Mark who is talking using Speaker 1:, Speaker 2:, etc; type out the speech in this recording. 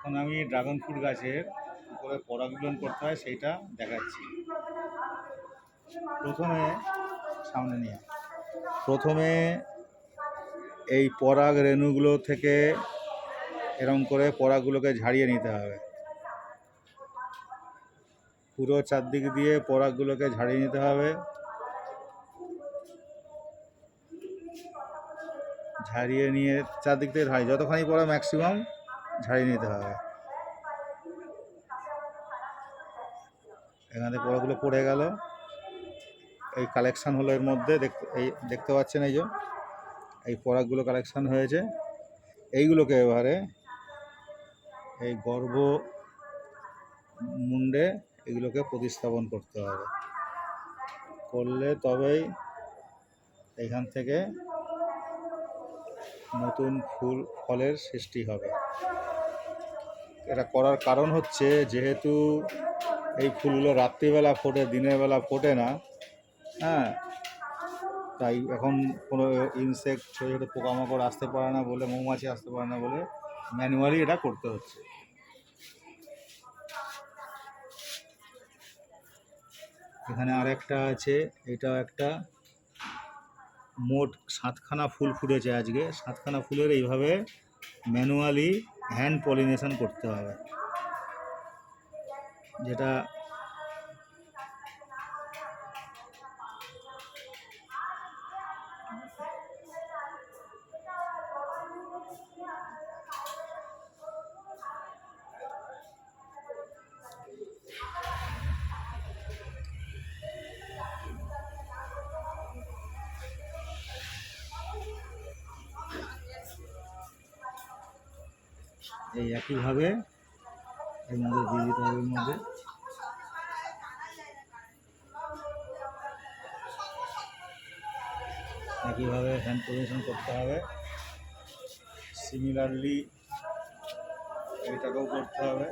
Speaker 1: এখন আমি dragon fruit গাছের উপরে পরাগজন করতে হয় সেইটা দেখাচ্ছি। প্রথমে এই পরাগ রেণুগুলো থেকে এরকম করে পরাগগুলোকে ঝাড়িয়ে নিতে হবে। পুরো চারদিক দিয়ে পরাগগুলোকে ঝাড়িয়ে নিতে হবে। ঝাড়িয়ে নিয়ে চারদিক থেকে যতখানি পরাগ ম্যাক্সিমাম ঝাড়িয়ে নিতে হবে। এখান থেকে পরাগগুলো পড়ে গেল, এই কালেকশন হলো এর মধ্যে দেখতে পাচ্ছেন এই যে এই পরাগগুলো কালেকশন হয়েছে। এইগুলোকে এবারে এই গর্ভ মুন্ডে এগুলোকে প্রতিস্থাপন করতে হবে, করলে তবেই এখান থেকে নতুন ফলের সৃষ্টি হবে। এটা করার কারণ হচ্ছে যেহেতু এই ফুলগুলো রাত্রিবেলা ফোটে, দিনের বেলা ফোটে না, হ্যাঁ, তাই এখন কোনো ইনসেক্ট ছোটো ছোটো পোকামাকড় আসতে পারে না বলে, মৌমাছি আসতে পারে না বলে ম্যানুয়ালি এটা করতে হচ্ছে। এখানে আরেকটা আছে, এটাও একটা, মোট 7খানা ফুল ফুটেছে আজকে। 7খানা ফুলের এইভাবে ম্যানুয়ালি হ্যান্ড পলিনেশন করতে হবে, যেটা এই একইভাবে এর মধ্যে দিয়ে দিতে হবে। এর মধ্যে একইভাবে হ্যান্ড পলিনেশন করতে হবে। সিমিলারলি এইটাকেও করতে হবে।